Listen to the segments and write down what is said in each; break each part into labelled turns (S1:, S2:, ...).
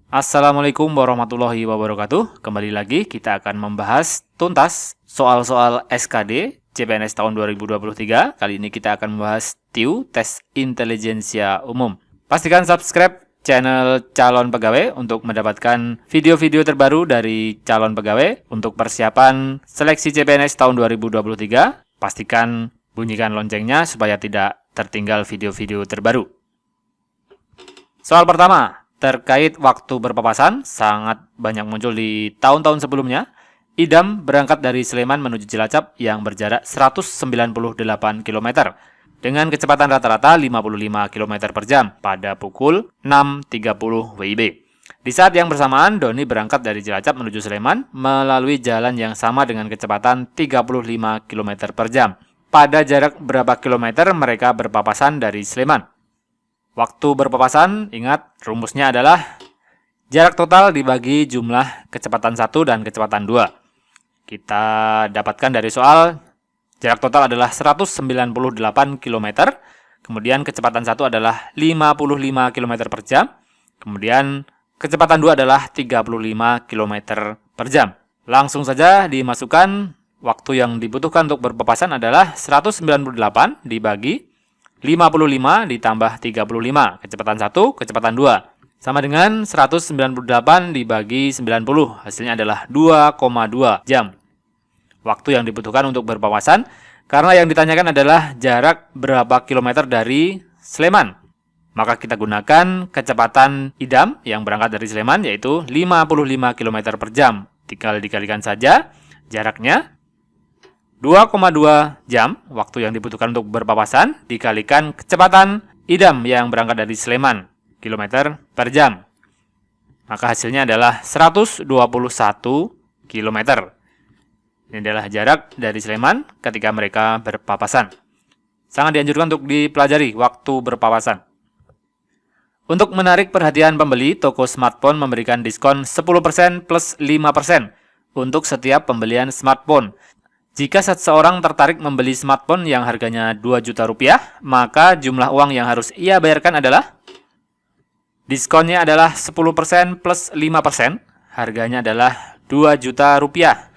S1: Assalamualaikum warahmatullahi wabarakatuh. Kembali lagi kita akan membahas tuntas soal-soal SKD CPNS tahun 2023. Kali ini kita akan membahas TIU, Tes Intelijensia Umum. Pastikan subscribe channel calon pegawai untuk mendapatkan video-video terbaru dari calon pegawai untuk persiapan seleksi CPNS tahun 2023. Pastikan bunyikan loncengnya supaya tidak tertinggal video-video terbaru. Soal pertama, terkait waktu berpapasan, sangat banyak muncul di tahun-tahun sebelumnya. Idam berangkat dari Sleman menuju Cilacap yang berjarak 198 km dengan kecepatan rata-rata 55 km per jam pada pukul 6.30 WIB. Di saat yang bersamaan, Doni berangkat dari Cilacap menuju Sleman melalui jalan yang sama dengan kecepatan 35 km per jam. Pada jarak berapa kilometer mereka berpapasan dari Sleman? Waktu berpapasan, ingat rumusnya adalah jarak total dibagi jumlah kecepatan 1 dan kecepatan 2. Kita dapatkan dari soal jarak total adalah 198 km, kemudian kecepatan 1 adalah 55 km per jam, kemudian kecepatan 2 adalah 35 km per jam. Langsung saja dimasukkan waktu yang dibutuhkan untuk berpapasan adalah 198 dibagi 55 ditambah 35, kecepatan 1, kecepatan 2. Sama dengan 198 dibagi 90, hasilnya adalah 2,2 jam. Waktu yang dibutuhkan untuk berpapasan, karena yang ditanyakan adalah jarak berapa kilometer dari Sleman. Maka kita gunakan kecepatan idam yang berangkat dari Sleman, yaitu 55 km per jam. Tinggal dikalikan saja jaraknya. 2,2 jam waktu yang dibutuhkan untuk berpapasan dikalikan kecepatan idam yang berangkat dari Sleman kilometer per jam. Maka hasilnya adalah 121 km. Ini adalah jarak dari Sleman ketika mereka berpapasan. Sangat dianjurkan untuk dipelajari waktu berpapasan. Untuk menarik perhatian pembeli, toko smartphone memberikan diskon 10% plus 5% untuk setiap pembelian smartphone. Jika seseorang tertarik membeli smartphone yang harganya 2 juta rupiah, maka jumlah uang yang harus ia bayarkan adalah diskonnya adalah 10% plus 5%, harganya adalah 2 juta rupiah.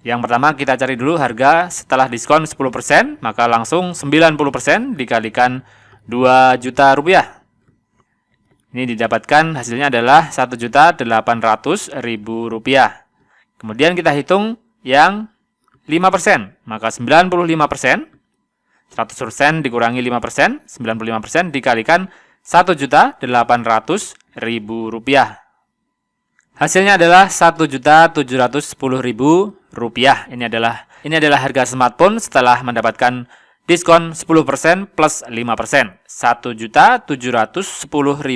S1: Yang pertama kita cari dulu harga setelah diskon 10%, maka langsung 90% dikalikan 2 juta rupiah. Ini didapatkan hasilnya adalah 1.800.000 rupiah. Kemudian kita hitung yang 5%, maka 95%, 100% dikurangi 5%, 95% dikalikan 1.800.000 rupiah. Hasilnya adalah 1.710.000 rupiah. Ini adalah harga smartphone setelah mendapatkan diskon 10% plus 5%. 1.710.000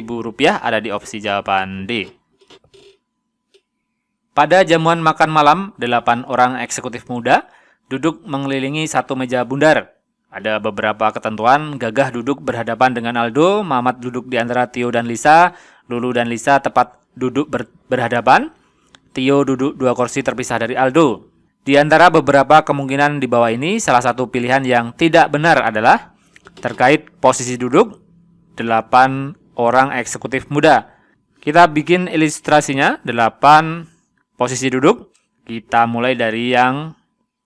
S1: rupiah ada di opsi jawaban D. Pada jamuan makan malam, 8 orang eksekutif muda duduk mengelilingi satu meja bundar. Ada beberapa ketentuan, Gagah duduk berhadapan dengan Aldo, Mamat duduk di antara Tio dan Lisa, Lulu dan Lisa tepat duduk berhadapan, Tio duduk 2 kursi terpisah dari Aldo. Di antara beberapa kemungkinan di bawah ini, salah satu pilihan yang tidak benar adalah terkait posisi duduk 8 orang eksekutif muda. Kita bikin ilustrasinya, 8 posisi duduk, kita mulai dari yang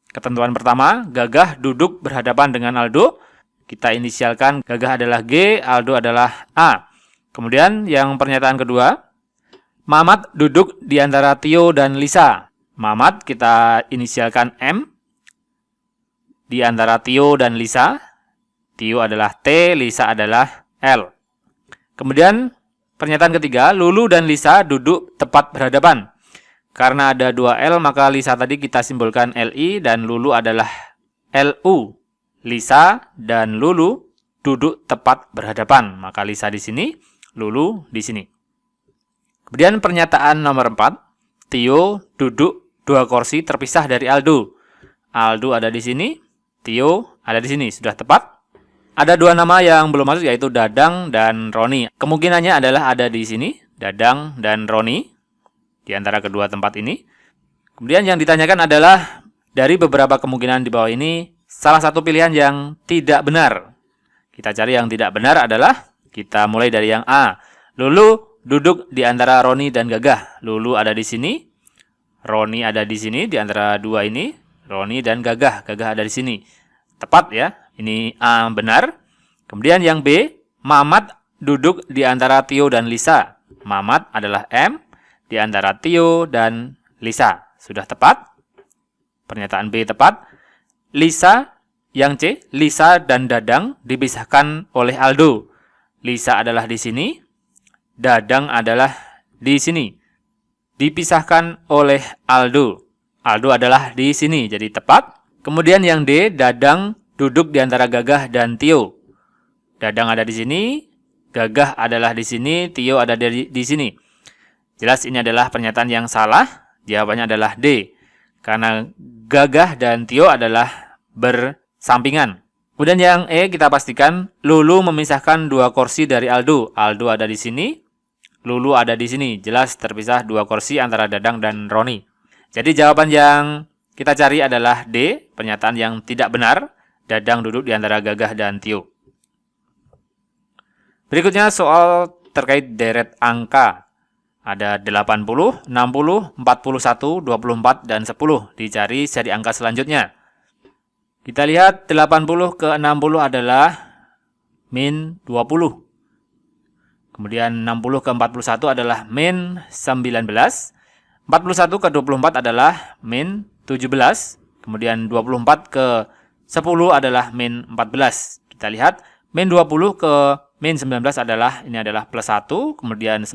S1: ketentuan pertama, Gagah duduk berhadapan dengan Aldo. Kita inisialkan Gagah adalah G, Aldo adalah A. Kemudian yang pernyataan kedua, Mamat duduk di antara Tio dan Lisa. Mamat kita inisialkan M, di antara Tio dan Lisa. Tio adalah T, Lisa adalah L. Kemudian pernyataan ketiga, Lulu dan Lisa duduk tepat berhadapan. Karena ada 2 L, maka Lisa tadi kita simbolkan LI dan Lulu adalah LU. Lisa dan Lulu duduk tepat berhadapan. Maka Lisa di sini, Lulu di sini. Kemudian pernyataan nomor 4. Tio duduk 2 kursi terpisah dari Aldo. Aldo ada di sini, Tio ada di sini. Sudah tepat? Ada 2 nama yang belum masuk, yaitu Dadang dan Roni. Kemungkinannya adalah ada di sini, Dadang dan Roni. Di antara kedua tempat ini. Kemudian yang ditanyakan adalah dari beberapa kemungkinan di bawah ini, salah satu pilihan yang tidak benar. Kita cari yang tidak benar adalah, kita mulai dari yang A. Lulu duduk di antara Roni dan Gagah. Lulu ada di sini, Roni ada di sini, di antara dua ini, Roni dan Gagah. Gagah ada di sini. Tepat ya, ini A benar. Kemudian yang B, Mamat duduk di antara Tio dan Lisa. Mamat adalah M di antara Tio dan Lisa. Sudah tepat. Pernyataan B tepat. Lisa, yang C, Lisa dan Dadang dipisahkan oleh Aldo. Lisa adalah di sini, Dadang adalah di sini. Dipisahkan oleh Aldo. Aldo adalah di sini, jadi tepat. Kemudian yang D, Dadang duduk di antara Gagah dan Tio. Dadang ada di sini, Gagah adalah di sini, Tio ada di sini. Jelas ini adalah pernyataan yang salah. Jawabannya adalah D. Karena Gagah dan Tio adalah bersampingan. Kemudian yang E kita pastikan Lulu memisahkan dua kursi dari Aldo. Aldo ada di sini, Lulu ada di sini. Jelas terpisah dua kursi antara Dadang dan Roni. Jadi jawaban yang kita cari adalah D, pernyataan yang tidak benar. Dadang duduk di antara Gagah dan Tio. Berikutnya soal terkait deret angka. Ada 80, 60, 41, 24, dan 10. Dicari seri angka selanjutnya. Kita lihat 80 ke 60 adalah min 20. Kemudian 60 ke 41 adalah min 19. 41 ke 24 adalah min 17. Kemudian 24 ke 10 adalah min 14. Kita lihat min 20 ke min 19 adalah, ini adalah plus 1. Kemudian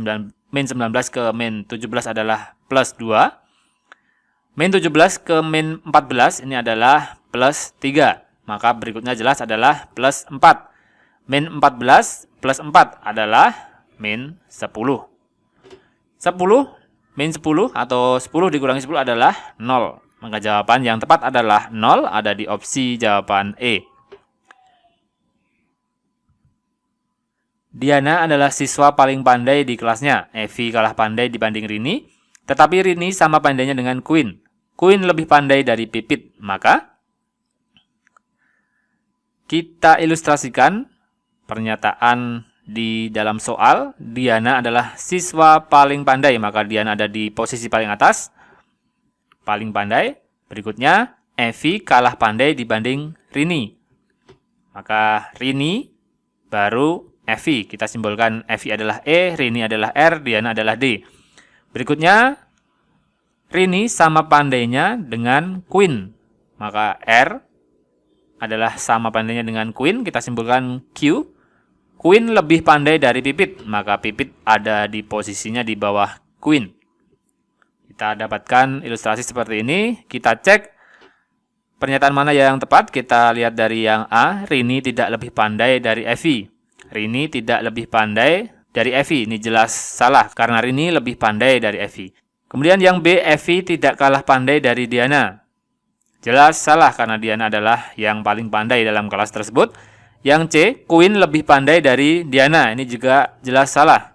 S1: min 19 ke min 17 adalah plus 2. Min 17 ke min 14 ini adalah plus 3. Maka berikutnya jelas adalah plus 4. Min 14 plus 4 adalah min 10. 10 min 10 atau 10 dikurangi 10 adalah 0. Maka jawaban yang tepat adalah 0, ada di opsi jawaban E. Diana adalah siswa paling pandai di kelasnya. Evi kalah pandai dibanding Rini, tetapi Rini sama pandainya dengan Queen. Queen lebih pandai dari Pipit. Maka kita ilustrasikan pernyataan di dalam soal. Diana adalah siswa paling pandai, maka Diana ada di posisi paling atas, paling pandai. Berikutnya, Evi kalah pandai dibanding Rini. Maka Rini baru Evi. Kita simbolkan Evi adalah E, Rini adalah R, Diana adalah D. Berikutnya, Rini sama pandainya dengan Queen. Maka R adalah sama pandainya dengan Queen. Kita simbolkan Q. Queen lebih pandai dari Pipit. Maka Pipit ada di posisinya di bawah Queen. Kita dapatkan ilustrasi seperti ini. Kita cek pernyataan mana yang tepat. Kita lihat dari yang A. Rini tidak lebih pandai dari Evi. Rini tidak lebih pandai dari Evi. Ini jelas salah karena Rini lebih pandai dari Evi. Kemudian yang B. Evi tidak kalah pandai dari Diana. Jelas salah karena Diana adalah yang paling pandai dalam kelas tersebut. Yang C. Queen lebih pandai dari Diana. Ini juga jelas salah.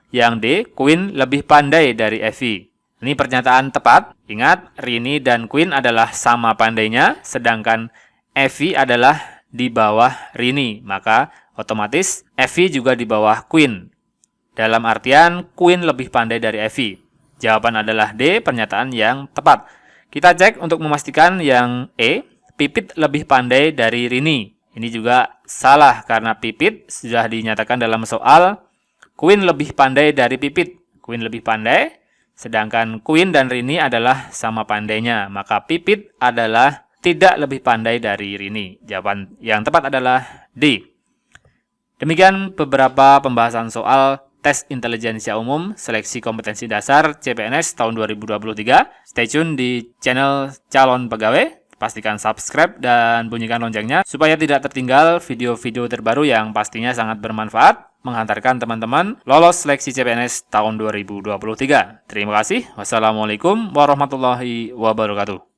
S1: Yang D. Queen lebih pandai dari Evi. Ini pernyataan tepat. Ingat, Rini dan Queen adalah sama pandainya, sedangkan Evi adalah di bawah Rini. Maka otomatis Evi juga di bawah Queen. Dalam artian, Queen lebih pandai dari Evi. Jawaban adalah D, pernyataan yang tepat. Kita cek untuk memastikan yang E, Pipit lebih pandai dari Rini. Ini juga salah karena Pipit sudah dinyatakan dalam soal Queen lebih pandai dari Pipit. Queen lebih pandai. Sedangkan Queen dan Rini adalah sama pandainya. Maka Pipit adalah tidak lebih pandai dari Rini. Jawaban yang tepat adalah D. Demikian beberapa pembahasan soal tes intelijensia umum seleksi kompetensi dasar CPNS tahun 2023. Stay tune di channel calon pegawai. Pastikan subscribe dan bunyikan loncengnya supaya tidak tertinggal video-video terbaru yang pastinya sangat bermanfaat menghantarkan teman-teman lolos seleksi CPNS tahun 2023. Terima kasih. Wassalamualaikum warahmatullahi wabarakatuh.